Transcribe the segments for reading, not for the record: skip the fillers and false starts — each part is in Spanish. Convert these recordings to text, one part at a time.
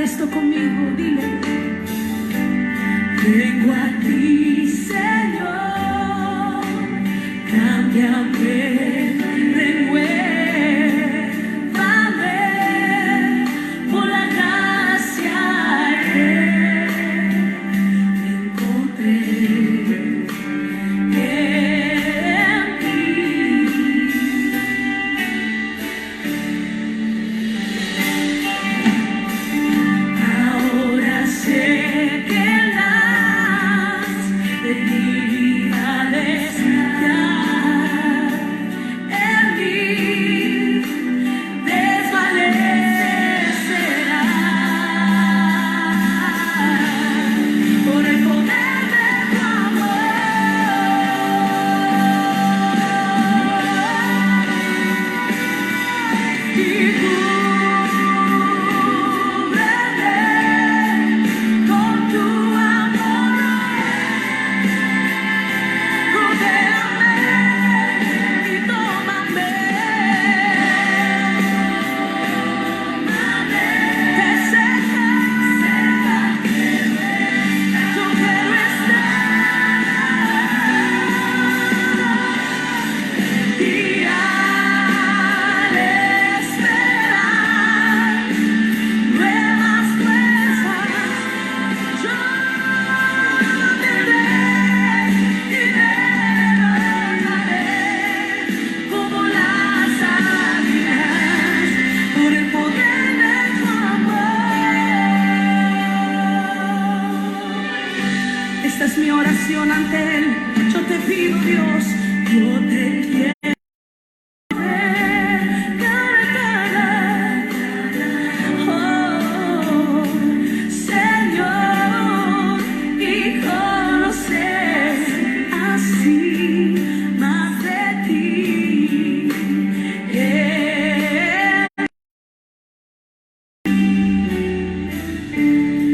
esto conmigo, dile. Vengo a ti, Señor, cámbiame, renuévame por la gracia que encontré en ti. Ahora sé que las debilidades ya en mí desvanecerán por el poder de tu amor. Y cúbreme con tu amor, rodéame y tómame, te cerca, yo quiero estar y al esperar nuevas fuerzas, yo tendré y me levantaré como las águilas por el poder de tu amor. Esta es mi oración ante Él. Yo te pido, Dios, yo te quiero ver oh, Señor, y conocer así más de ti.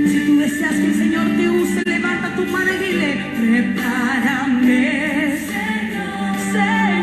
Si tú deseas que el Señor te use, levanta tu mano y dile: prepárame, Señor.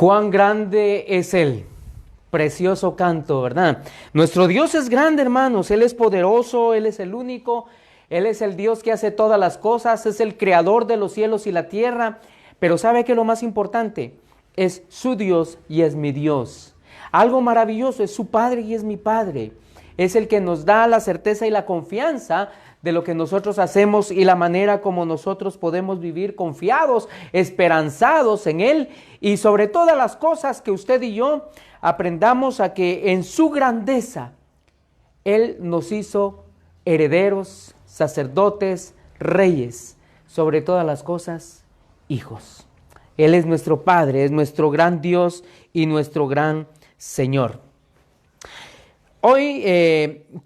Cuán grande es Él. Precioso canto, ¿verdad? Nuestro Dios es grande, hermanos. Él es poderoso, Él es el único. Él es el Dios que hace todas las cosas. Es el creador de los cielos y la tierra. Pero ¿sabe qué? Lo más importante es su Dios y es mi Dios. Algo maravilloso, es su Padre y es mi Padre. Es el que nos da la certeza y la confianza de lo que nosotros hacemos y la manera como nosotros podemos vivir confiados, esperanzados en Él, y sobre todas las cosas que usted y yo aprendamos a que en su grandeza Él nos hizo herederos, sacerdotes, reyes, sobre todas las cosas, hijos. Él es nuestro Padre, es nuestro gran Dios y nuestro gran Señor. Hoy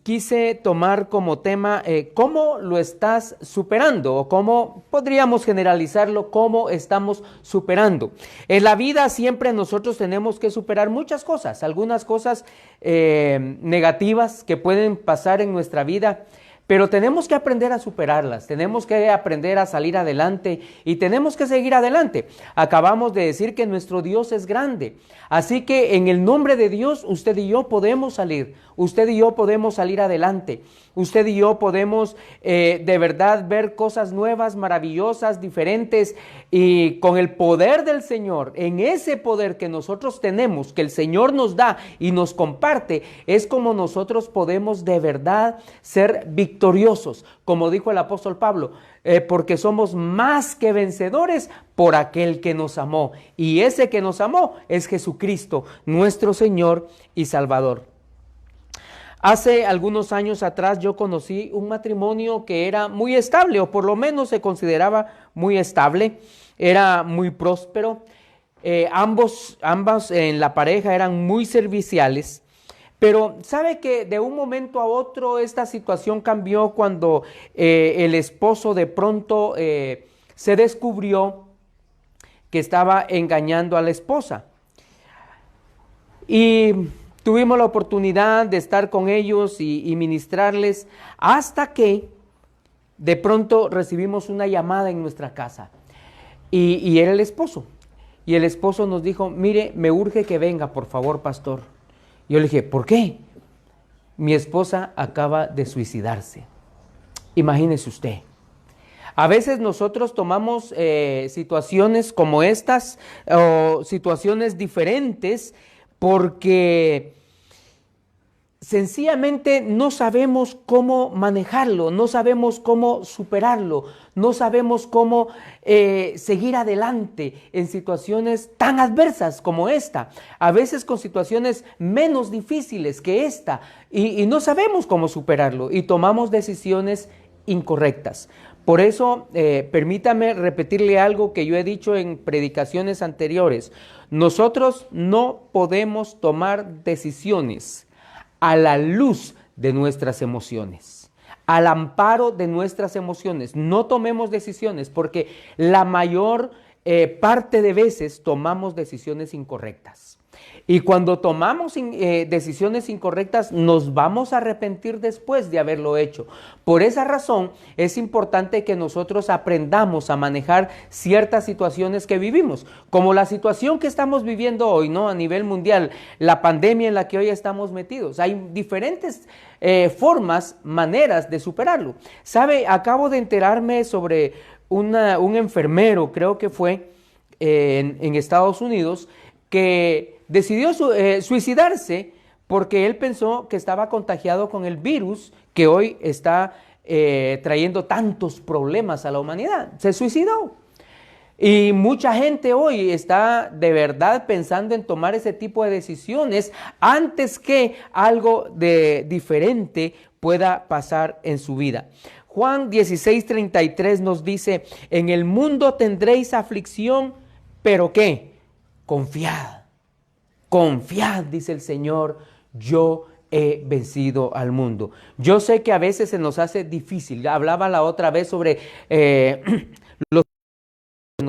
quise tomar como tema cómo lo estás superando, o cómo podríamos generalizarlo, cómo estamos superando. En la vida siempre nosotros tenemos que superar muchas cosas, algunas cosas negativas que pueden pasar en nuestra vida, pero tenemos que aprender a superarlas, tenemos que aprender a salir adelante y tenemos que seguir adelante. Acabamos de decir que nuestro Dios es grande, así que en el nombre de Dios usted y yo podemos salir, usted y yo podemos salir adelante, usted y yo podemos de verdad ver cosas nuevas, maravillosas, diferentes, y con el poder del Señor, en ese poder que nosotros tenemos, que el Señor nos da y nos comparte, es como nosotros podemos de verdad ser victoriosos, como dijo el apóstol Pablo, porque somos más que vencedores por aquel que nos amó, y ese que nos amó es Jesucristo, nuestro Señor y Salvador. Hace algunos años atrás yo conocí un matrimonio que era muy estable, o por lo menos se consideraba muy estable, era muy próspero, ambas en la pareja eran muy serviciales, pero sabe que de un momento a otro esta situación cambió cuando el esposo de pronto se descubrió que estaba engañando a la esposa. Y tuvimos la oportunidad de estar con ellos y ministrarles hasta que de pronto recibimos una llamada en nuestra casa y era el esposo. Y el esposo nos dijo, mire, me urge que venga, por favor, pastor. Yo le dije, ¿por qué? Mi esposa acaba de suicidarse. Imagínese usted. A veces nosotros tomamos situaciones como estas o situaciones diferentes porque sencillamente no sabemos cómo manejarlo, no sabemos cómo superarlo, no sabemos cómo seguir adelante en situaciones tan adversas como esta, a veces con situaciones menos difíciles que esta, y no sabemos cómo superarlo y tomamos decisiones incorrectas. Por eso, permítame repetirle algo que yo he dicho en predicaciones anteriores. Nosotros no podemos tomar decisiones a la luz de nuestras emociones, al amparo de nuestras emociones. No tomemos decisiones porque la mayor parte de veces tomamos decisiones incorrectas. Y cuando tomamos decisiones incorrectas, nos vamos a arrepentir después de haberlo hecho. Por esa razón, es importante que nosotros aprendamos a manejar ciertas situaciones que vivimos, como la situación que estamos viviendo hoy, ¿no? A nivel mundial, la pandemia en la que hoy estamos metidos. Hay diferentes formas, maneras de superarlo. ¿Sabe? Acabo de enterarme sobre un enfermero, creo que fue en Estados Unidos, que decidió suicidarse porque él pensó que estaba contagiado con el virus que hoy está trayendo tantos problemas a la humanidad. Se suicidó. Y mucha gente hoy está de verdad pensando en tomar ese tipo de decisiones antes que algo de diferente pueda pasar en su vida. Juan 16:33 nos dice, en el mundo tendréis aflicción, pero ¿qué? Confiad, confiad, dice el Señor, yo he vencido al mundo. Yo sé que a veces se nos hace difícil. Hablaba la otra vez sobre los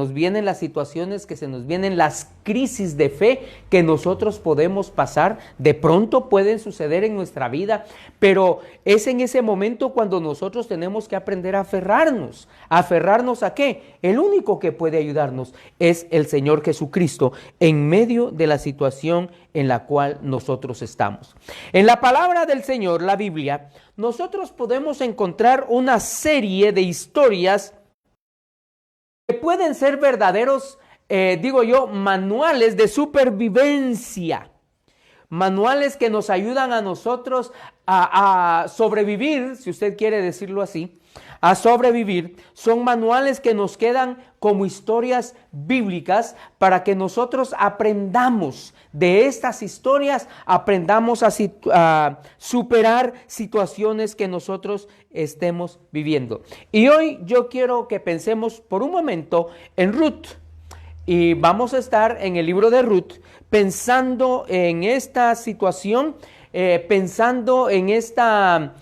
nos vienen las situaciones, que se nos vienen las crisis de fe que nosotros podemos pasar. De pronto pueden suceder en nuestra vida, pero es en ese momento cuando nosotros tenemos que aprender a aferrarnos. ¿Aferrarnos a qué? El único que puede ayudarnos es el Señor Jesucristo en medio de la situación en la cual nosotros estamos. En la palabra del Señor, la Biblia, nosotros podemos encontrar una serie de historias que pueden ser verdaderos, manuales de supervivencia. Manuales que nos ayudan a nosotros a sobrevivir, si usted quiere decirlo así, a sobrevivir. Son manuales que nos quedan como historias bíblicas para que nosotros aprendamos de estas historias, aprendamos a superar situaciones que nosotros estemos viviendo. Y hoy yo quiero que pensemos por un momento en Ruth. Y vamos a estar en el libro de Ruth pensando en esta situación, pensando en esta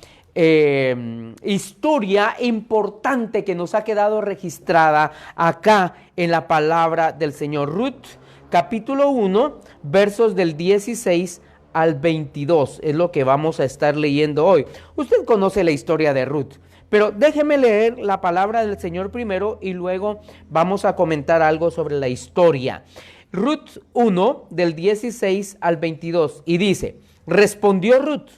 historia importante que nos ha quedado registrada acá en la palabra del Señor. Ruth, capítulo 1, versos del 16 al 22, es lo que vamos a estar leyendo hoy. Usted conoce la historia de Ruth, pero déjeme leer la palabra del Señor primero y luego vamos a comentar algo sobre la historia. Ruth 1, del 16 al 22, y dice: respondió Ruth: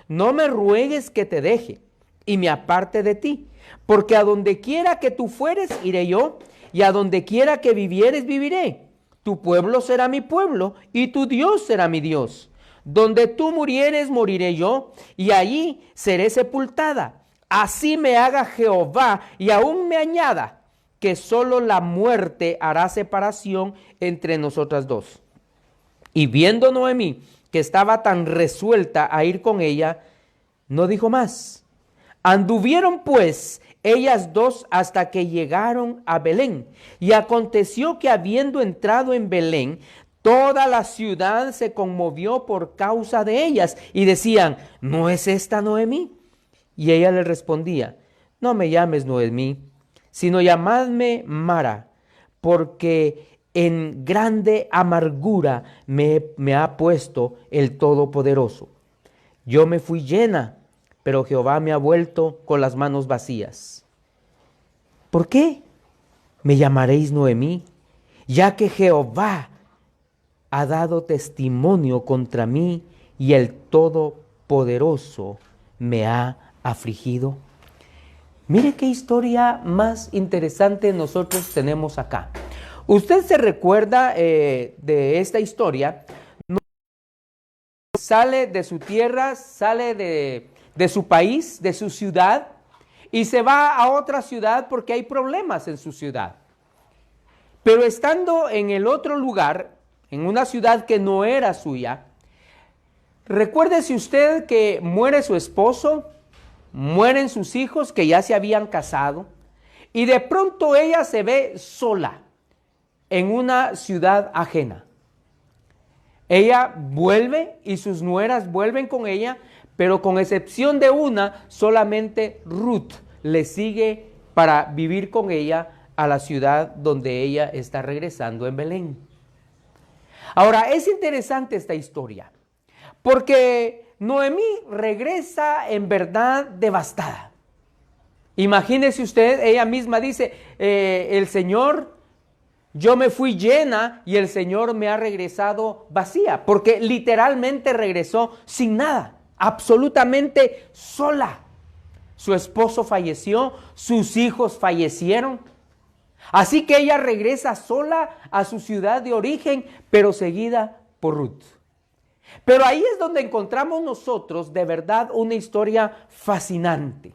no me ruegues que te deje y me aparte de ti, porque a donde quiera que tú fueres, iré yo, y a donde quiera que vivieres, viviré. Tu pueblo será mi pueblo, y tu Dios será mi Dios. Donde tú murieres, moriré yo, y allí seré sepultada. Así me haga Jehová, y aún me añada, que solo la muerte hará separación entre nosotras dos. Y viendo Noemí que estaba tan resuelta a ir con ella, no dijo más. Anduvieron pues ellas dos hasta que llegaron a Belén. Y aconteció que habiendo entrado en Belén, toda la ciudad se conmovió por causa de ellas, y decían: ¿no es esta Noemí? Y ella le respondía: no me llames Noemí, sino llamadme Mara, porque en grande amargura me ha puesto el Todopoderoso. Yo me fui llena, pero Jehová me ha vuelto con las manos vacías. ¿Por qué me llamaréis Noemí? Ya que Jehová ha dado testimonio contra mí y el Todopoderoso me ha afligido. Mire qué historia más interesante nosotros tenemos acá. Usted se recuerda de esta historia. Sale de su tierra, sale de su país, de su ciudad, y se va a otra ciudad porque hay problemas en su ciudad. Pero estando en el otro lugar, en una ciudad que no era suya, recuérdese usted que muere su esposo, mueren sus hijos que ya se habían casado, y de pronto ella se ve sola en una ciudad ajena. Ella vuelve y sus nueras vuelven con ella, pero con excepción de una, solamente Ruth le sigue para vivir con ella a la ciudad donde ella está regresando en Belén. Ahora, es interesante esta historia, porque Noemí regresa en verdad devastada. Imagínese usted, ella misma dice, yo me fui llena y el Señor me ha regresado vacía, porque literalmente regresó sin nada, absolutamente sola. Su esposo falleció, sus hijos fallecieron. Así que ella regresa sola a su ciudad de origen, pero seguida por Ruth. Pero ahí es donde encontramos nosotros de verdad una historia fascinante.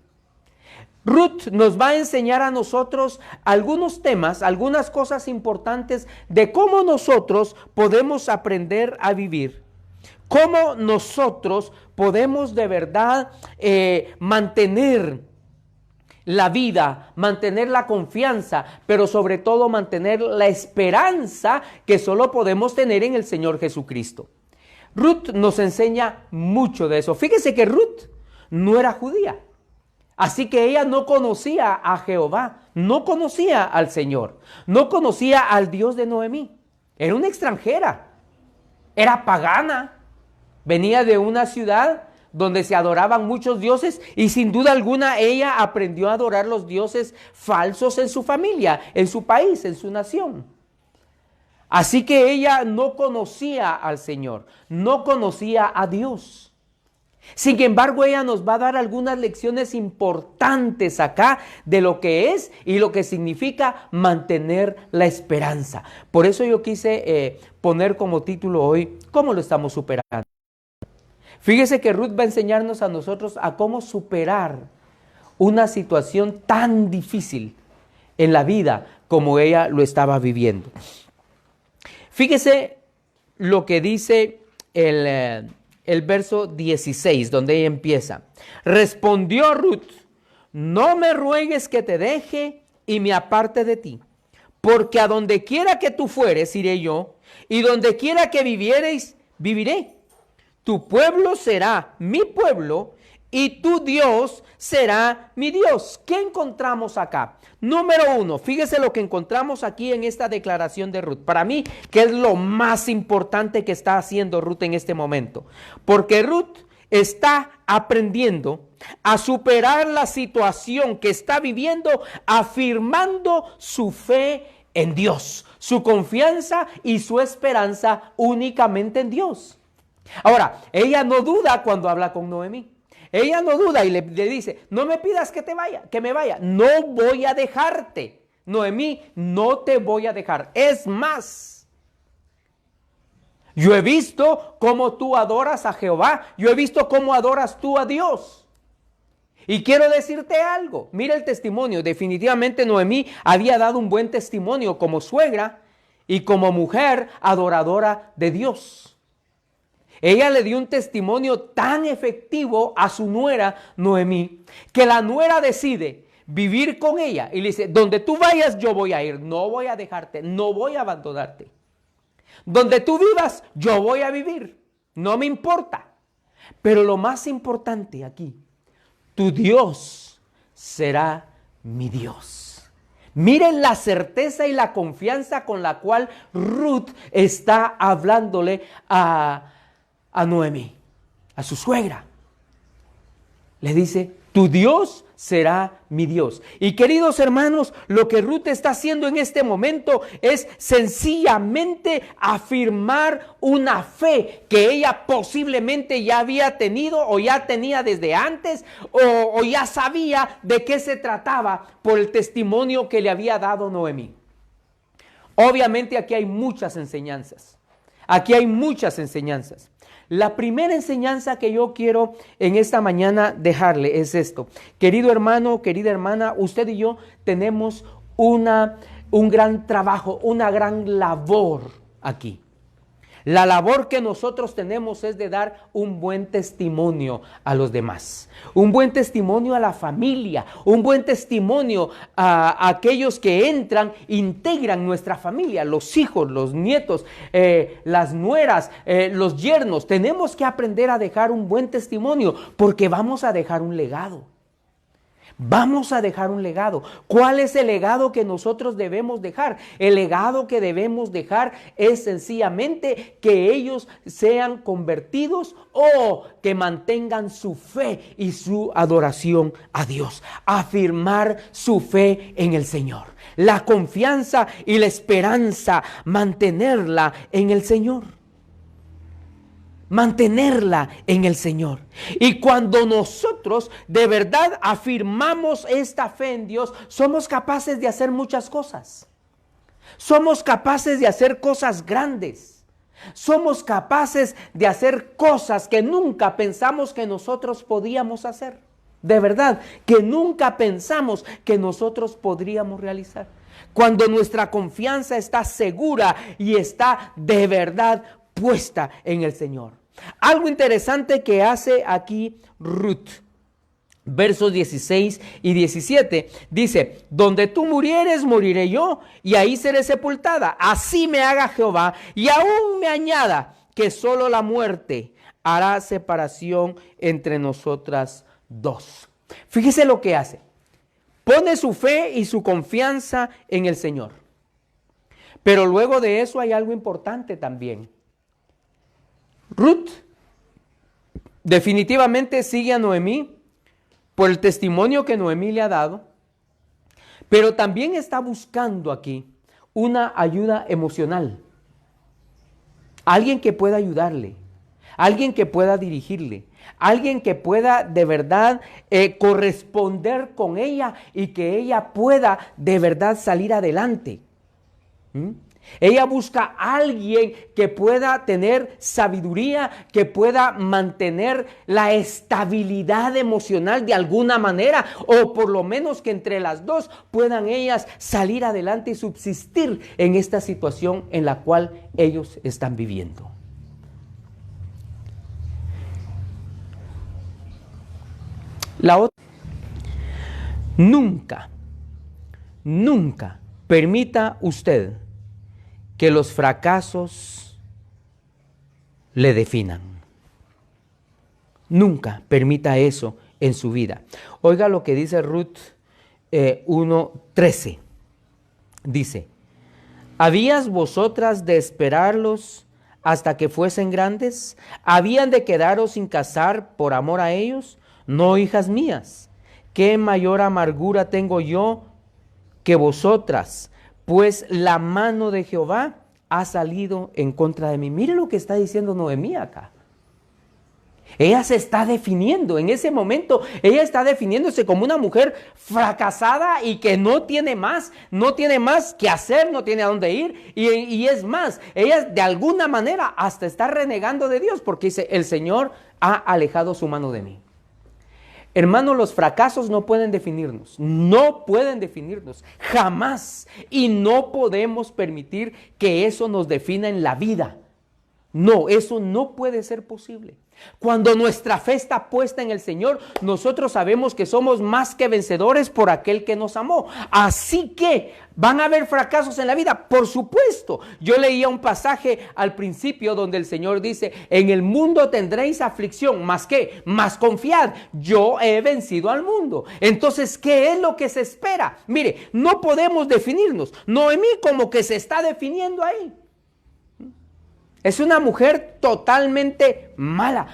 Ruth nos va a enseñar a nosotros algunos temas, algunas cosas importantes de cómo nosotros podemos aprender a vivir, cómo nosotros podemos de verdad mantener la vida, mantener la confianza, pero sobre todo mantener la esperanza que solo podemos tener en el Señor Jesucristo. Ruth nos enseña mucho de eso. Fíjese que Ruth no era judía. Así que ella no conocía a Jehová, no conocía al Señor, no conocía al Dios de Noemí. Era una extranjera, era pagana, venía de una ciudad donde se adoraban muchos dioses y sin duda alguna ella aprendió a adorar los dioses falsos en su familia, en su país, en su nación. Así que ella no conocía al Señor, no conocía a Dios. Sin embargo, ella nos va a dar algunas lecciones importantes acá de lo que es y lo que significa mantener la esperanza. Por eso yo quise poner como título hoy, ¿cómo lo estamos superando? Fíjese que Ruth va a enseñarnos a nosotros a cómo superar una situación tan difícil en la vida como ella lo estaba viviendo. Fíjese lo que dice el verso 16, donde ella empieza. Respondió Ruth, no me ruegues que te deje y me aparte de ti, porque a donde quiera que tú fueres iré yo, y donde quiera que viviereis, viviré. Tu pueblo será mi pueblo y tu Dios será mi Dios. ¿Qué encontramos acá? Número 1, fíjese lo que encontramos aquí en esta declaración de Ruth. Para mí, ¿qué es lo más importante que está haciendo Ruth en este momento? Porque Ruth está aprendiendo a superar la situación que está viviendo, afirmando su fe en Dios, su confianza y su esperanza únicamente en Dios. Ahora, ella no duda cuando habla con Noemí. Ella no duda y le dice, no me pidas que me vaya. No voy a dejarte. Noemí, no te voy a dejar. Es más, yo he visto cómo tú adoras a Jehová. Yo he visto cómo adoras tú a Dios. Y quiero decirte algo. Mira el testimonio. Definitivamente Noemí había dado un buen testimonio como suegra y como mujer adoradora de Dios. Ella le dio un testimonio tan efectivo a su nuera Noemí, que la nuera decide vivir con ella y le dice, donde tú vayas yo voy a ir, no voy a dejarte, no voy a abandonarte. Donde tú vivas yo voy a vivir, no me importa. Pero lo más importante aquí, tu Dios será mi Dios. Miren la certeza y la confianza con la cual Ruth está hablándole a Noemí, a su suegra. Le dice, tu Dios será mi Dios. Y queridos hermanos, lo que Ruth está haciendo en este momento es sencillamente afirmar una fe que ella posiblemente ya había tenido o ya tenía desde antes o ya sabía de qué se trataba por el testimonio que le había dado Noemí. Obviamente aquí hay muchas enseñanzas. Aquí hay muchas enseñanzas. La primera enseñanza que yo quiero en esta mañana dejarle es esto. Querido hermano, querida hermana, usted y yo tenemos un gran trabajo, una gran labor aquí. La labor que nosotros tenemos es de dar un buen testimonio a los demás, un buen testimonio a la familia, un buen testimonio a aquellos que integran nuestra familia, los hijos, los nietos, las nueras, los yernos. Tenemos que aprender a dejar un buen testimonio porque vamos a dejar un legado. Vamos a dejar un legado. ¿Cuál es el legado que nosotros debemos dejar? El legado que debemos dejar es sencillamente que ellos sean convertidos o que mantengan su fe y su adoración a Dios. Afirmar su fe en el Señor. La confianza y la esperanza, mantenerla en el Señor. Mantenerla en el Señor. Y cuando nosotros de verdad afirmamos esta fe en Dios, somos capaces de hacer muchas cosas. Somos capaces de hacer cosas grandes. Somos capaces de hacer cosas que nunca pensamos que nosotros podíamos hacer. De verdad, que nunca pensamos que nosotros podríamos realizar. Cuando nuestra confianza está segura y está de verdad puesta en el Señor. Algo interesante que hace aquí Ruth, versos 16 y 17, dice, donde tú murieres, moriré yo, y ahí seré sepultada. Así me haga Jehová, y aún me añada que solo la muerte hará separación entre nosotras dos. Fíjese lo que hace. Pone su fe y su confianza en el Señor. Pero luego de eso hay algo importante también. Ruth definitivamente sigue a Noemí por el testimonio que Noemí le ha dado, pero también está buscando aquí una ayuda emocional. Alguien que pueda ayudarle, alguien que pueda dirigirle, alguien que pueda de verdad corresponder con ella y que ella pueda de verdad salir adelante. Ella busca a alguien que pueda tener sabiduría, que pueda mantener la estabilidad emocional de alguna manera, o por lo menos que entre las dos puedan ellas salir adelante y subsistir en esta situación en la cual ellos están viviendo. La otra, nunca permita usted que los fracasos le definan. Nunca permita eso en su vida. Oiga lo que dice Ruth 1:13. Dice: ¿habías vosotras de esperarlos hasta que fuesen grandes? ¿Habían de quedaros sin casar por amor a ellos? No, hijas mías, ¿qué mayor amargura tengo yo que vosotras? Pues la mano de Jehová ha salido en contra de mí. Mire lo que está diciendo Noemí acá. Ella se está definiendo, en ese momento, ella está definiéndose como una mujer fracasada y que no tiene más que hacer, no tiene a dónde ir. Y es más, ella de alguna manera hasta está renegando de Dios porque dice: el Señor ha alejado su mano de mí. Hermanos, los fracasos no pueden definirnos, jamás. Y no podemos permitir que eso nos defina en la vida. No, eso no puede ser posible. Cuando nuestra fe está puesta en el Señor, nosotros sabemos que somos más que vencedores por aquel que nos amó. Así que van a haber fracasos en la vida, por supuesto. Yo leía un pasaje al principio donde el Señor dice: en el mundo tendréis aflicción, ¿más qué? Más confiad, yo he vencido al mundo. Entonces, ¿qué es lo que se espera? Mire, no podemos definirnos. Noemí como que se está definiendo ahí. Es una mujer totalmente mala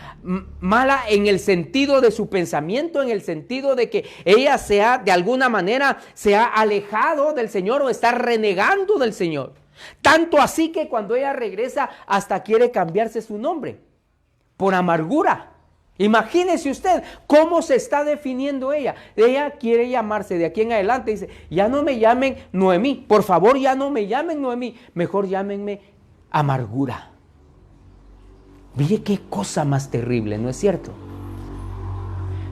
en el sentido de su pensamiento, en el sentido de que ella de alguna manera se ha alejado del Señor o está renegando del Señor. Tanto así que cuando ella regresa hasta quiere cambiarse su nombre por amargura. Imagínese usted cómo se está definiendo ella. Ella quiere llamarse de aquí en adelante, dice: ya no me llamen Noemí, por favor, ya no me llamen Noemí, mejor llámenme amargura. Mire qué cosa más terrible, ¿no es cierto?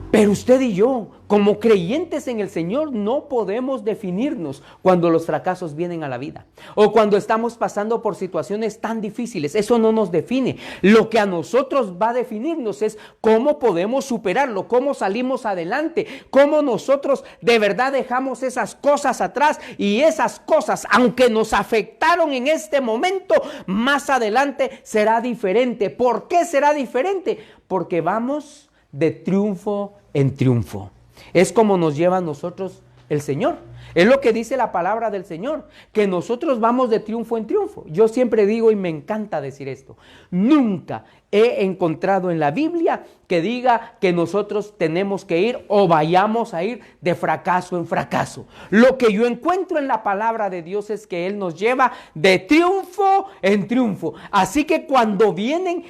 Pero usted y yo, como creyentes en el Señor, no podemos definirnos cuando los fracasos vienen a la vida o cuando estamos pasando por situaciones tan difíciles. Eso no nos define. Lo que a nosotros va a definirnos es cómo podemos superarlo, cómo salimos adelante, cómo nosotros de verdad dejamos esas cosas atrás, y esas cosas, aunque nos afectaron en este momento, más adelante será diferente. ¿Por qué será diferente? Porque vamos de triunfo en triunfo. Es como nos lleva a nosotros el Señor. Es lo que dice la palabra del Señor, que nosotros vamos de triunfo en triunfo. Yo siempre digo, y me encanta decir esto: nunca he encontrado en la Biblia que diga que nosotros tenemos que ir o vayamos a ir de fracaso en fracaso. Lo que yo encuentro en la palabra de Dios es que Él nos lleva de triunfo en triunfo. Así que cuando vienen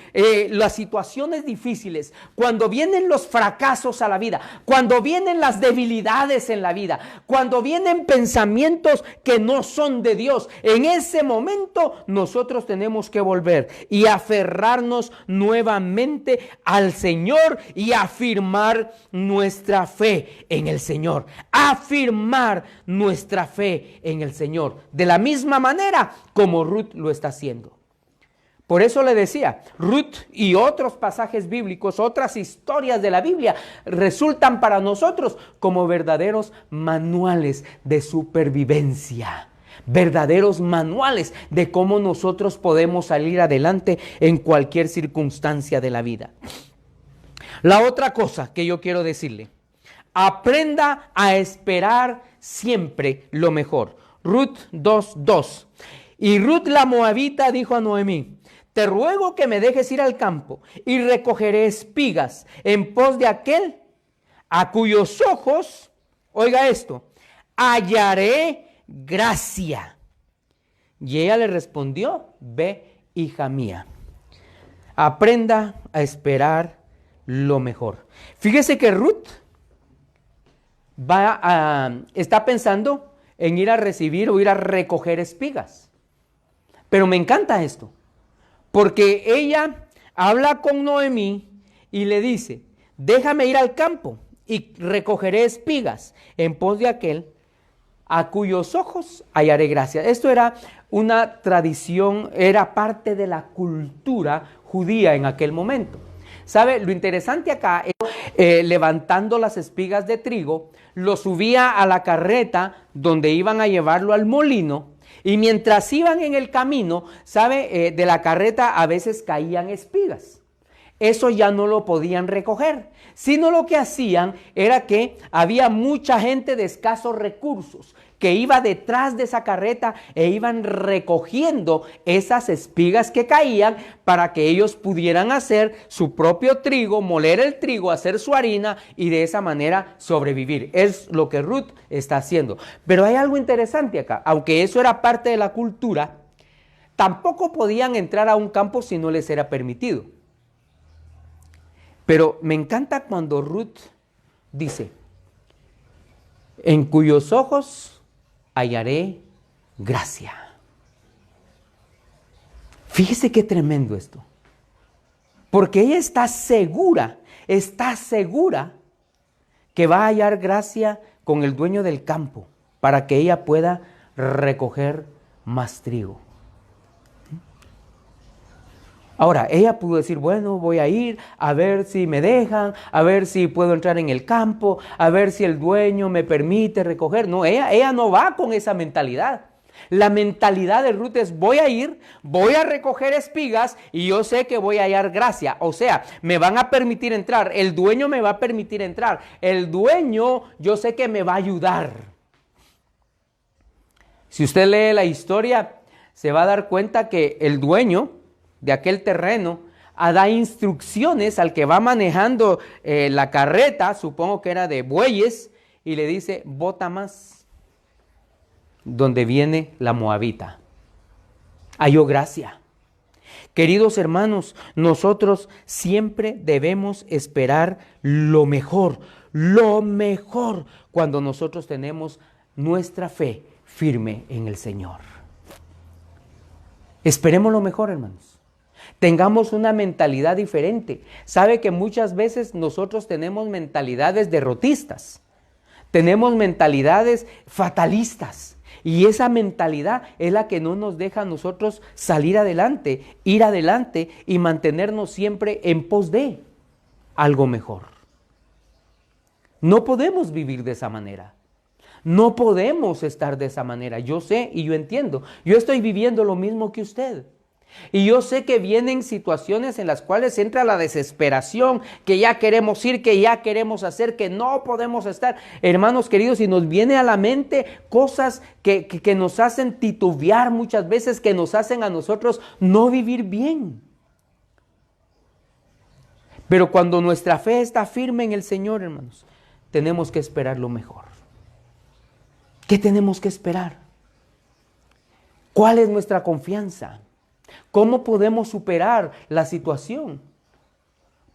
las situaciones difíciles, cuando vienen los fracasos a la vida, cuando vienen las debilidades en la vida, cuando vienen pensamientos que no son de Dios, en ese momento nosotros tenemos que volver y aferrarnos nuevamente al Señor y afirmar nuestra fe en el Señor. Afirmar nuestra fe en el Señor, de la misma manera como Ruth lo está haciendo. Por eso le decía, Ruth y otros pasajes bíblicos, otras historias de la Biblia, resultan para nosotros como verdaderos manuales de supervivencia. Verdaderos manuales de cómo nosotros podemos salir adelante en cualquier circunstancia de la vida. La otra cosa que yo quiero decirle, aprenda a esperar siempre lo mejor. Ruth 2:2. Y Ruth la moabita dijo a Noemí: te ruego que me dejes ir al campo y recogeré espigas en pos de aquel a cuyos ojos, oiga esto, hallaré gracia. Y ella le respondió: ve, hija mía. Aprenda a esperar lo mejor. Fíjese que Ruth está pensando en ir a recibir o ir a recoger espigas. Pero me encanta esto, porque ella habla con Noemí y le dice: déjame ir al campo y recogeré espigas en pos de aquel a cuyos ojos hallaré gracia. Esto era una tradición, era parte de la cultura judía en aquel momento. ¿Sabe? Lo interesante acá es levantando las espigas de trigo, lo subía a la carreta donde iban a llevarlo al molino, y mientras iban en el camino, ¿sabe? De la carreta a veces caían espigas. Eso ya no lo podían recoger, sino lo que hacían era que había mucha gente de escasos recursos que iba detrás de esa carreta e iban recogiendo esas espigas que caían para que ellos pudieran hacer su propio trigo, moler el trigo, hacer su harina y de esa manera sobrevivir. Es lo que Ruth está haciendo. Pero hay algo interesante acá. Aunque eso era parte de la cultura, tampoco podían entrar a un campo si no les era permitido. Pero me encanta cuando Ruth dice: en cuyos ojos hallaré gracia. Fíjese qué tremendo esto. Porque ella está segura que va a hallar gracia con el dueño del campo para que ella pueda recoger más trigo. Ahora, ella pudo decir: bueno, voy a ir a ver si me dejan, a ver si puedo entrar en el campo, a ver si el dueño me permite recoger. No, ella no va con esa mentalidad. La mentalidad de Ruth es: voy a ir, voy a recoger espigas y yo sé que voy a hallar gracia. O sea, me van a permitir entrar, el dueño me va a permitir entrar, el dueño yo sé que me va a ayudar. Si usted lee la historia, se va a dar cuenta que el dueño de aquel terreno da instrucciones al que va manejando la carreta, supongo que era de bueyes, y le dice: bota más donde viene la moabita. Halló gracia. Queridos hermanos, nosotros siempre debemos esperar lo mejor cuando nosotros tenemos nuestra fe firme en el Señor. Esperemos lo mejor, hermanos. Tengamos una mentalidad diferente. Sabe que muchas veces nosotros tenemos mentalidades derrotistas, tenemos mentalidades fatalistas, y esa mentalidad es la que no nos deja a nosotros salir adelante, ir adelante y mantenernos siempre en pos de algo mejor. No podemos vivir de esa manera. No podemos estar de esa manera. Yo sé y yo entiendo. Yo estoy viviendo lo mismo que usted. Y yo sé que vienen situaciones en las cuales entra la desesperación, que ya queremos ir, que ya queremos hacer, que no podemos estar. Hermanos queridos, y nos viene a la mente cosas que nos hacen titubear muchas veces, que nos hacen a nosotros no vivir bien. Pero cuando nuestra fe está firme en el Señor, hermanos, tenemos que esperar lo mejor. ¿Qué tenemos que esperar? ¿Cuál es nuestra confianza? ¿Cómo podemos superar la situación?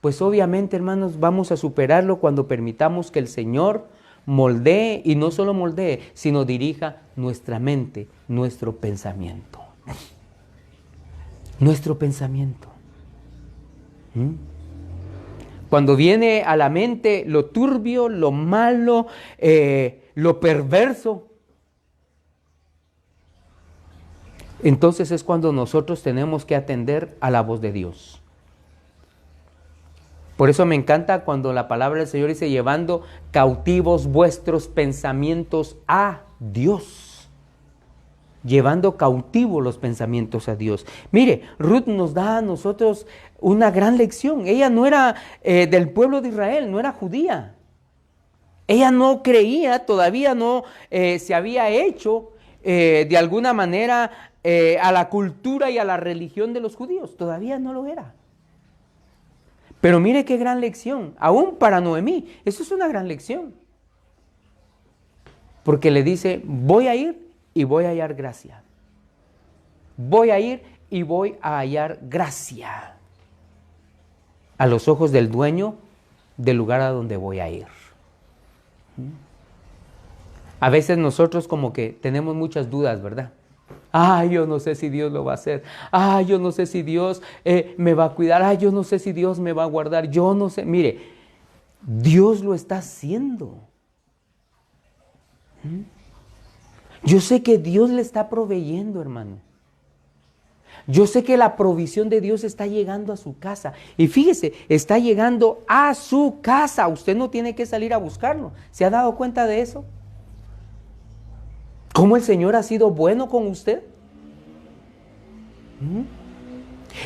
Pues obviamente, hermanos, vamos a superarlo cuando permitamos que el Señor moldee, y no solo moldee, sino dirija nuestra mente, nuestro pensamiento. Nuestro pensamiento. Cuando viene a la mente lo turbio, lo malo, lo perverso, entonces es cuando nosotros tenemos que atender a la voz de Dios. Por eso me encanta cuando la palabra del Señor dice: llevando cautivos vuestros pensamientos a Dios. Llevando cautivos los pensamientos a Dios. Mire, Ruth nos da a nosotros una gran lección. Ella no era del pueblo de Israel, no era judía. Ella no creía, todavía no se había hecho de alguna manera a la cultura y a la religión de los judíos. Todavía no lo era. Pero mire qué gran lección, aún para Noemí. Eso es una gran lección. Porque le dice, voy a ir y voy a hallar gracia. Voy a ir y voy a hallar gracia a los ojos del dueño del lugar a donde voy a ir. A veces nosotros como que tenemos muchas dudas, ¿verdad? Yo no sé si Dios lo va a hacer. Yo no sé si Dios me va a cuidar. Yo no sé si Dios me va a guardar. Yo no sé. Mire, Dios lo está haciendo. Yo sé que Dios le está proveyendo, hermano. Yo sé que la provisión de Dios está llegando a su casa. Y fíjese, está llegando a su casa. Usted no tiene que salir a buscarlo. ¿Se ha dado cuenta de eso? ¿Cómo el Señor ha sido bueno con usted?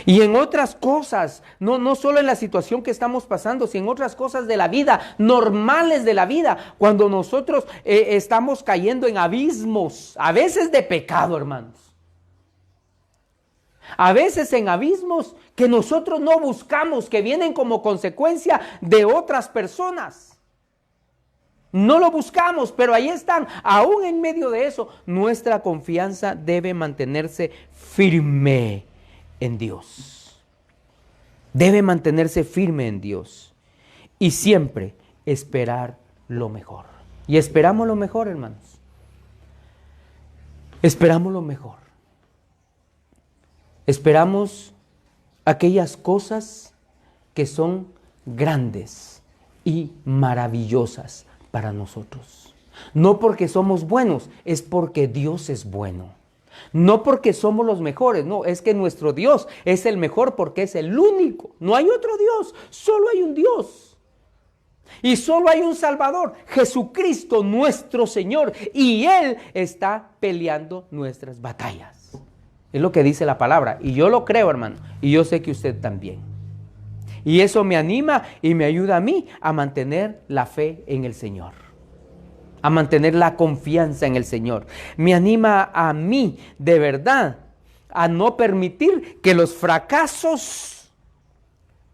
Y en otras cosas, no solo en la situación que estamos pasando, sino en otras cosas de la vida, normales de la vida, cuando nosotros estamos cayendo en abismos, a veces de pecado, hermanos. A veces en abismos que nosotros no buscamos, que vienen como consecuencia de otras personas. No lo buscamos, pero ahí están. Aún en medio de eso, nuestra confianza debe mantenerse firme en Dios. Debe mantenerse firme en Dios. Y siempre esperar lo mejor. Y esperamos lo mejor, hermanos. Esperamos lo mejor. Esperamos aquellas cosas que son grandes y maravillosas para nosotros. No porque somos buenos, es porque Dios es bueno. No porque somos los mejores, no, es que nuestro Dios es el mejor porque es el único. No hay otro Dios, solo hay un Dios. Y solo hay un Salvador, Jesucristo nuestro Señor. Y Él está peleando nuestras batallas. Es lo que dice la palabra. Y yo lo creo, hermano. Y yo sé que usted también. Y eso me anima y me ayuda a mí a mantener la fe en el Señor. A mantener la confianza en el Señor. Me anima a mí, de verdad, a no permitir que los fracasos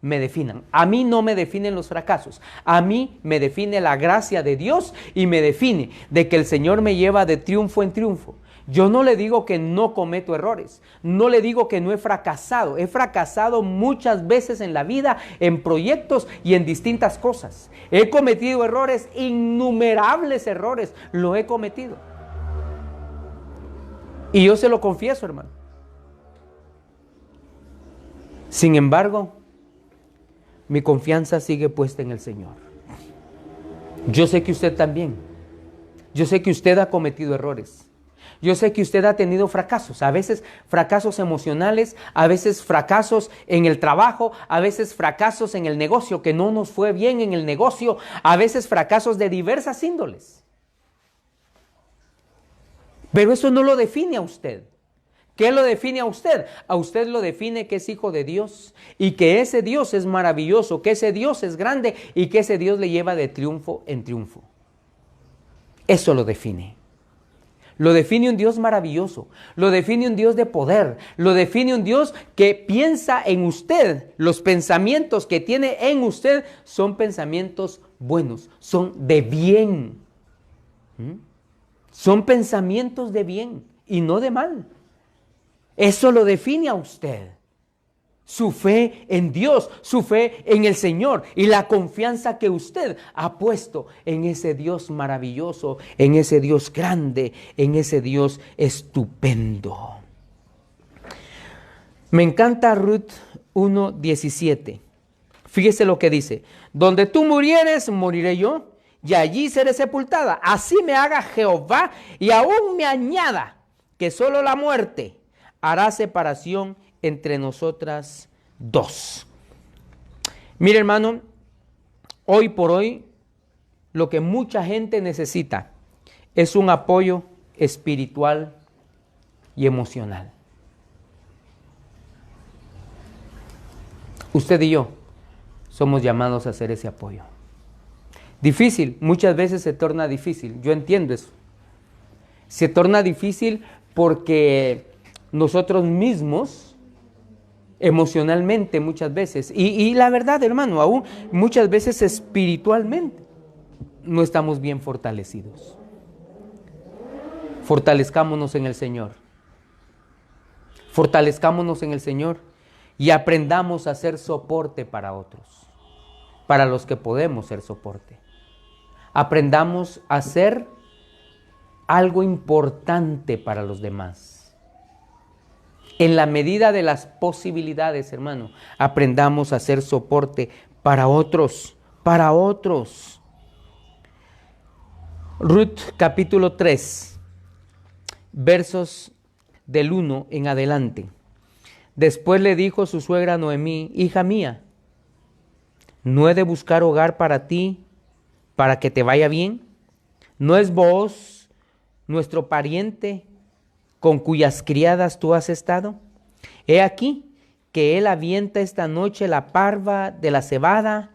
me definan. A mí no me definen los fracasos. A mí me define la gracia de Dios y me define de que el Señor me lleva de triunfo en triunfo. Yo no le digo que no cometo errores, no le digo que no he fracasado muchas veces en la vida, en proyectos y en distintas cosas. He cometido errores, innumerables errores, lo he cometido. Y yo se lo confieso, hermano. Sin embargo, mi confianza sigue puesta en el Señor. Yo sé que usted también. Yo sé que usted ha cometido errores. Yo sé que usted ha tenido fracasos, a veces fracasos emocionales, a veces fracasos en el trabajo, a veces fracasos en el negocio, que no nos fue bien en el negocio, a veces fracasos de diversas índoles. Pero eso no lo define a usted. ¿Qué lo define a usted? A usted lo define que es hijo de Dios y que ese Dios es maravilloso, que ese Dios es grande y que ese Dios le lleva de triunfo en triunfo. Eso lo define. Lo define un Dios maravilloso, lo define un Dios de poder, lo define un Dios que piensa en usted. Los pensamientos que tiene en usted son pensamientos buenos, son de bien. Son pensamientos de bien y no de mal. Eso lo define a usted. Su fe en Dios, su fe en el Señor y la confianza que usted ha puesto en ese Dios maravilloso, en ese Dios grande, en ese Dios estupendo. Me encanta Ruth 1:17. Fíjese lo que dice: donde tú murieres, moriré yo, y allí seré sepultada. Así me haga Jehová y aún me añada que solo la muerte hará separación entre nosotras dos. Mire, hermano, hoy por hoy lo que mucha gente necesita es un apoyo espiritual y emocional. Usted y yo somos llamados a hacer ese apoyo. Difícil, muchas veces se torna difícil, yo entiendo eso. Se torna difícil porque nosotros mismos, emocionalmente muchas veces, y la verdad, hermano, aún muchas veces espiritualmente, no estamos bien fortalecidos. Fortalezcámonos en el Señor. Fortalezcámonos en el Señor y aprendamos a ser soporte para otros, para los que podemos ser soporte. Aprendamos a ser algo importante para los demás. En la medida de las posibilidades, hermano, aprendamos a ser soporte para otros, para otros. Ruth capítulo 3, versos del 1 en adelante. Después le dijo su suegra Noemí: hija mía, ¿no he de buscar hogar para ti, para que te vaya bien? ¿No es Booz nuestro pariente, con cuyas criadas tú has estado? He aquí que él avienta esta noche la parva de la cebada.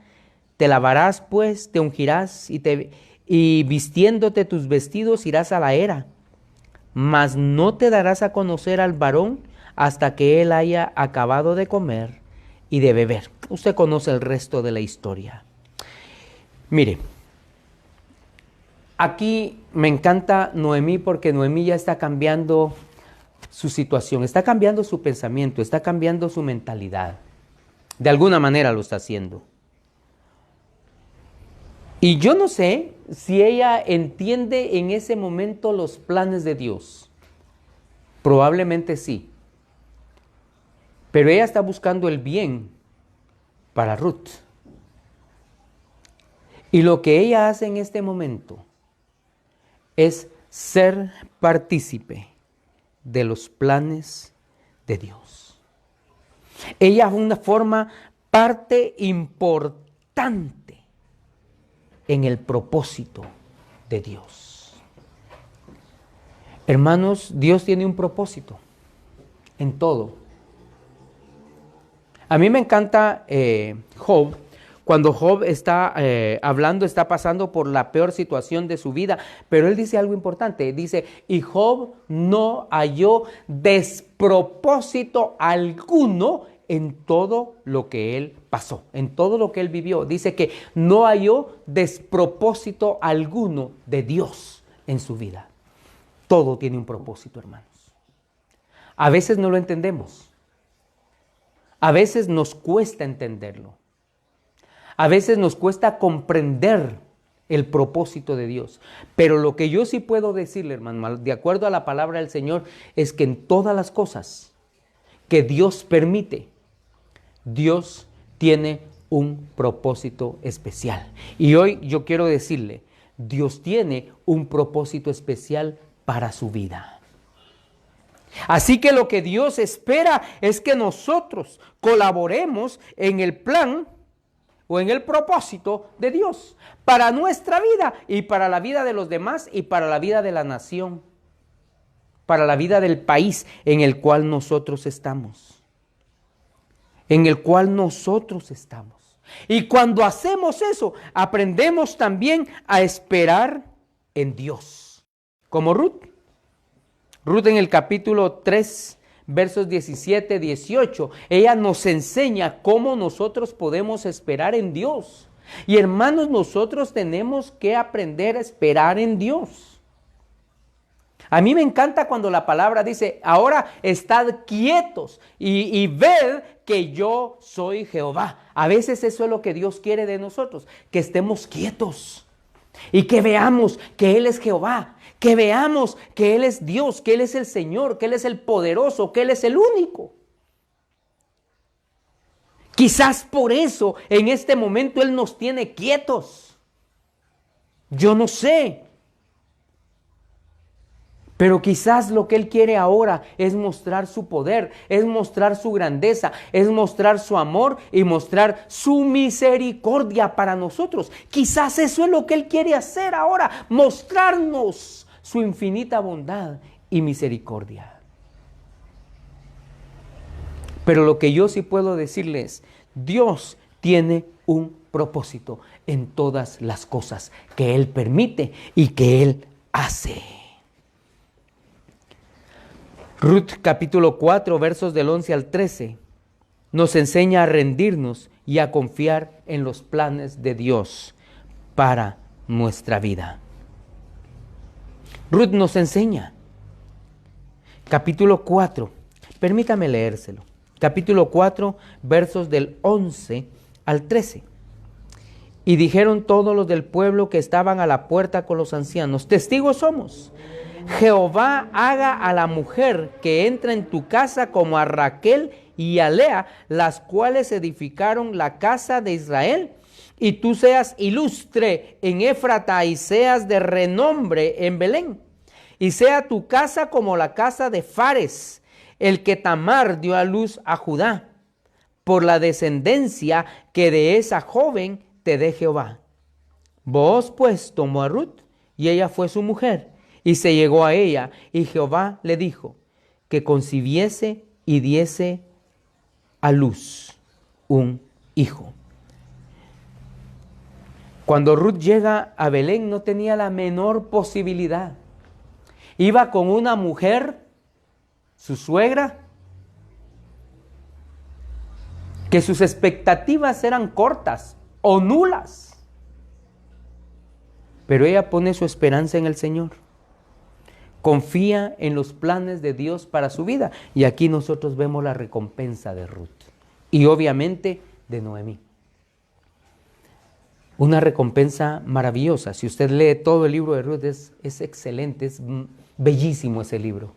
Te lavarás pues, te ungirás y vistiéndote tus vestidos irás a la era. Mas no te darás a conocer al varón hasta que él haya acabado de comer y de beber. Usted conoce el resto de la historia. Mire, aquí me encanta Noemí porque Noemí ya está cambiando su situación, está cambiando su pensamiento, está cambiando su mentalidad. De alguna manera lo está haciendo. Y yo no sé si ella entiende en ese momento los planes de Dios. Probablemente sí. Pero ella está buscando el bien para Ruth. Y lo que ella hace en este momento es ser partícipe de los planes de Dios. Ella forma parte importante en el propósito de Dios. Hermanos, Dios tiene un propósito en todo. A mí me encanta Job. Cuando Job está hablando, está pasando por la peor situación de su vida, pero él dice algo importante. Dice, y Job no halló despropósito alguno en todo lo que él pasó, en todo lo que él vivió. Dice que no halló despropósito alguno de Dios en su vida. Todo tiene un propósito, hermanos. A veces no lo entendemos. A veces nos cuesta entenderlo. A veces nos cuesta comprender el propósito de Dios. Pero lo que yo sí puedo decirle, hermano, de acuerdo a la palabra del Señor, es que en todas las cosas que Dios permite, Dios tiene un propósito especial. Y hoy yo quiero decirle, Dios tiene un propósito especial para su vida. Así que lo que Dios espera es que nosotros colaboremos en el plan o en el propósito de Dios para nuestra vida y para la vida de los demás y para la vida de la nación, para la vida del país en el cual nosotros estamos. En el cual nosotros estamos. Y cuando hacemos eso, aprendemos también a esperar en Dios. Como Ruth. Ruth en el capítulo 3, versos 17, 18, ella nos enseña cómo nosotros podemos esperar en Dios. Y hermanos, nosotros tenemos que aprender a esperar en Dios. A mí me encanta cuando la palabra dice, ahora estad quietos y ved que yo soy Jehová. A veces eso es lo que Dios quiere de nosotros, que estemos quietos y que veamos que Él es Jehová, que veamos que Él es Dios, que Él es el Señor, que Él es el poderoso, que Él es el único. Quizás por eso en este momento Él nos tiene quietos. Yo no sé. Pero quizás lo que Él quiere ahora es mostrar su poder, es mostrar su grandeza, es mostrar su amor y mostrar su misericordia para nosotros. Quizás eso es lo que Él quiere hacer ahora, mostrarnos su infinita bondad y misericordia. Pero lo que yo sí puedo decirles, Dios tiene un propósito en todas las cosas que Él permite y que Él hace. Ruth capítulo 4, versos del 11 al 13, nos enseña a rendirnos y a confiar en los planes de Dios para nuestra vida. Ruth nos enseña. Capítulo 4, permítame leérselo. Capítulo 4, versos del 11 al 13. Y dijeron todos los del pueblo que estaban a la puerta con los ancianos: testigos somos. Jehová haga a la mujer que entra en tu casa como a Raquel y a Lea, las cuales edificaron la casa de Israel, y tú seas ilustre en Éfrata y seas de renombre en Belén. Y sea tu casa como la casa de Fares, el que Tamar dio a luz a Judá, por la descendencia que de esa joven te dé Jehová. Booz pues tomó a Ruth, y ella fue su mujer, y se llegó a ella, y Jehová le dijo que concibiese y diese a luz un hijo. Cuando Ruth llega a Belén no tenía la menor posibilidad. Iba con una mujer, su suegra, que sus expectativas eran cortas o nulas. Pero ella pone su esperanza en el Señor. Confía en los planes de Dios para su vida. Y aquí nosotros vemos la recompensa de Ruth. Y obviamente de Noemí. Una recompensa maravillosa. Si usted lee todo el libro de Ruth, es excelente, es bellísimo ese libro.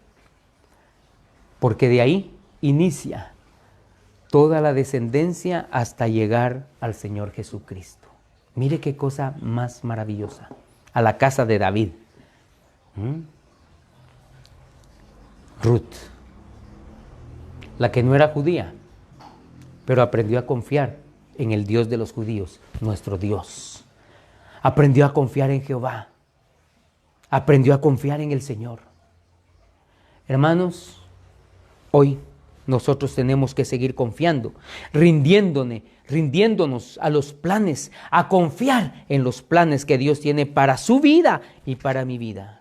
Porque de ahí inicia toda la descendencia hasta llegar al Señor Jesucristo. Mire qué cosa más maravillosa. A la casa de David. Ruth, la que no era judía, pero aprendió a confiar en el Dios de los judíos, nuestro Dios. Aprendió a confiar en Jehová. Aprendió a confiar en el Señor. Hermanos, hoy nosotros tenemos que seguir confiando, rindiéndonos a los planes, a confiar en los planes que Dios tiene para su vida y para mi vida.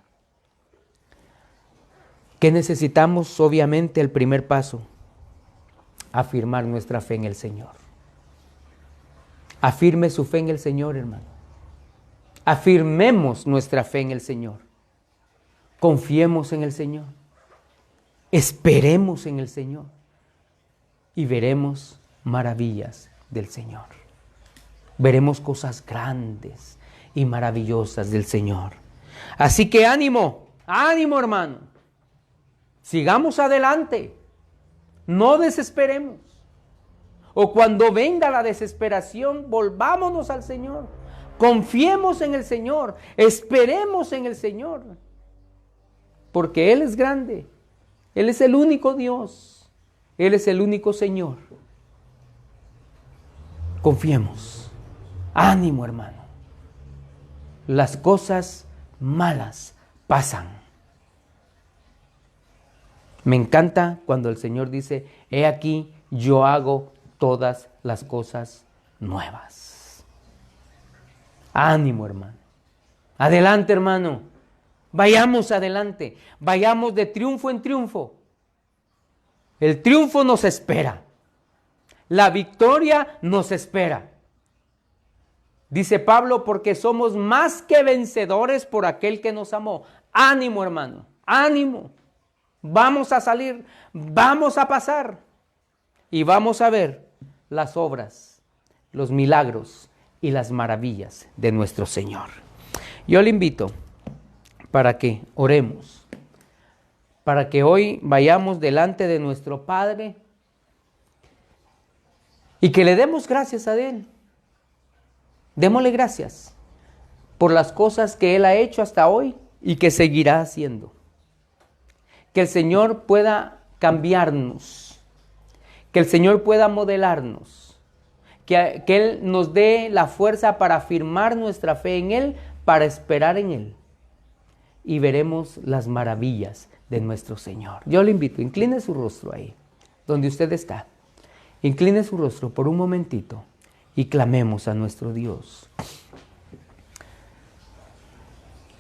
¿Qué necesitamos? Obviamente el primer paso, afirmar nuestra fe en el Señor. Afirme su fe en el Señor, hermano. Afirmemos nuestra fe en el Señor. Confiemos en el Señor. Esperemos en el Señor. Y veremos maravillas del Señor. Veremos cosas grandes y maravillosas del Señor. Así que ánimo, ánimo, hermano. Sigamos adelante. No desesperemos. O cuando venga la desesperación, volvámonos al Señor. Confiemos en el Señor. Esperemos en el Señor. Porque Él es grande. Él es el único Dios. Él es el único Señor. Confiemos. Ánimo, hermano. Las cosas malas pasan. Me encanta cuando el Señor dice: he aquí, yo hago todas las cosas nuevas. Ánimo, hermano. Adelante, hermano. Vayamos adelante. Vayamos de triunfo en triunfo. El triunfo nos espera. La victoria nos espera. Dice Pablo: porque somos más que vencedores por aquel que nos amó. Ánimo, hermano. Ánimo. Vamos a salir, vamos a pasar y vamos a ver las obras, los milagros y las maravillas de nuestro Señor. Yo le invito para que oremos, para que hoy vayamos delante de nuestro Padre y que le demos gracias a Él. Démosle gracias por las cosas que Él ha hecho hasta hoy y que seguirá haciendo. Que el Señor pueda cambiarnos, que el Señor pueda modelarnos, que Él nos dé la fuerza para afirmar nuestra fe en Él, para esperar en Él. Y veremos las maravillas de nuestro Señor. Yo le invito, incline su rostro ahí, donde usted está. Incline su rostro por un momentito y clamemos a nuestro Dios.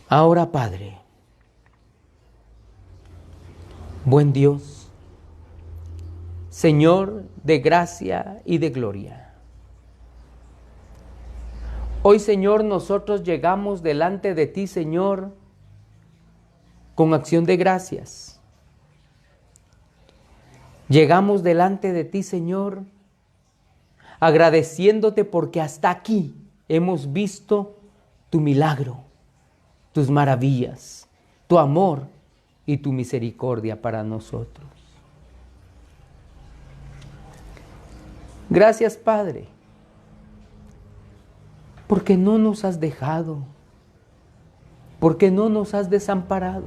Ahora, Padre, buen Dios, Señor de gracia y de gloria. Hoy, Señor, nosotros llegamos delante de ti, Señor, con acción de gracias. Llegamos delante de ti, Señor, agradeciéndote porque hasta aquí hemos visto tu milagro, tus maravillas, tu amor y tu misericordia para nosotros. Gracias, Padre, porque no nos has dejado, porque no nos has desamparado,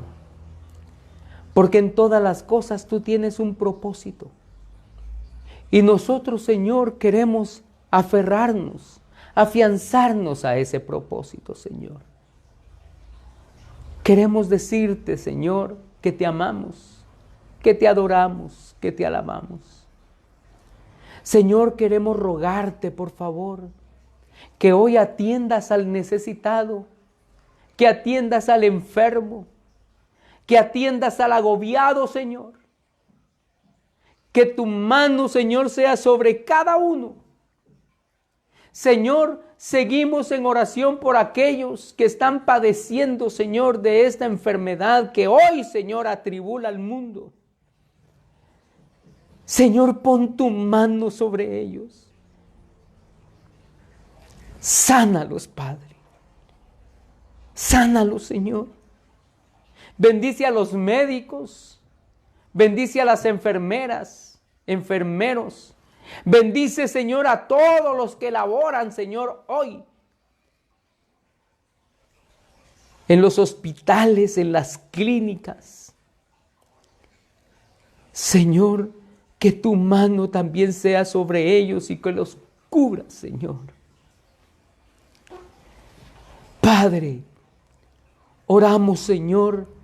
porque en todas las cosas tú tienes un propósito. Y nosotros, Señor, queremos aferrarnos, afianzarnos a ese propósito, Señor. Queremos decirte, Señor, que te amamos, que te adoramos, que te alabamos. Señor, queremos rogarte, por favor, que hoy atiendas al necesitado, que atiendas al enfermo, que atiendas al agobiado, Señor. Que tu mano, Señor, sea sobre cada uno. Señor, seguimos en oración por aquellos que están padeciendo, Señor, de esta enfermedad que hoy, Señor, atribula al mundo. Señor, pon tu mano sobre ellos. Sánalos, Padre. Sánalos, Señor. Bendice a los médicos. Bendice a las enfermeras, enfermeros. Bendice, Señor, a todos los que laboran, Señor, hoy. En los hospitales, en las clínicas. Señor, que tu mano también sea sobre ellos y que los cubra, Señor. Padre, oramos, Señor,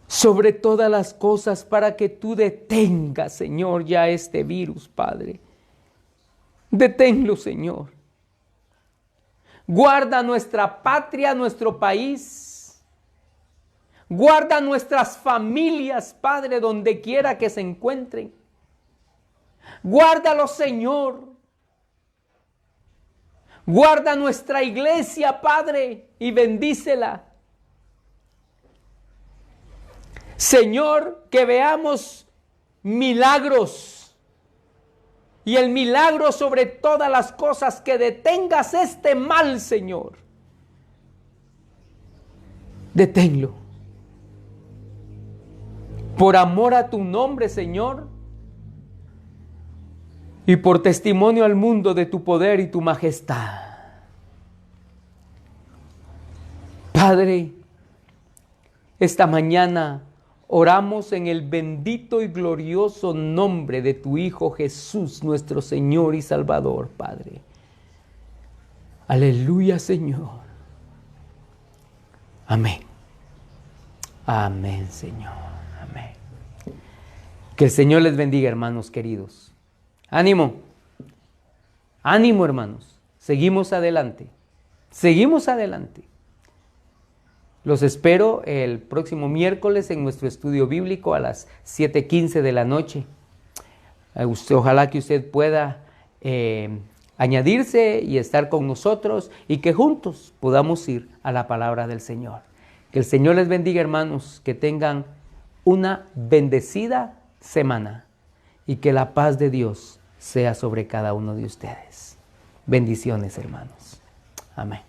sobre todas las cosas para que tú detengas, Señor, ya este virus, Padre. Deténlo, Señor. Guarda nuestra patria, nuestro país. Guarda nuestras familias, Padre, donde quiera que se encuentren. Guárdalos, Señor. Guarda nuestra iglesia, Padre, y bendícela. Señor, que veamos milagros y el milagro sobre todas las cosas, que detengas este mal, Señor. Deténlo. Por amor a tu nombre, Señor, y por testimonio al mundo de tu poder y tu majestad. Padre, esta mañana oramos en el bendito y glorioso nombre de tu Hijo Jesús, nuestro Señor y Salvador, Padre. Aleluya, Señor. Amén. Amén, Señor. Amén. Que el Señor les bendiga, hermanos queridos. Ánimo. Ánimo, hermanos. Seguimos adelante. Seguimos adelante. Los espero el próximo miércoles en nuestro estudio bíblico a las 7:15 de la noche. Ojalá que usted pueda añadirse y estar con nosotros y que juntos podamos ir a la palabra del Señor. Que el Señor les bendiga, hermanos, que tengan una bendecida semana y que la paz de Dios sea sobre cada uno de ustedes. Bendiciones, hermanos. Amén.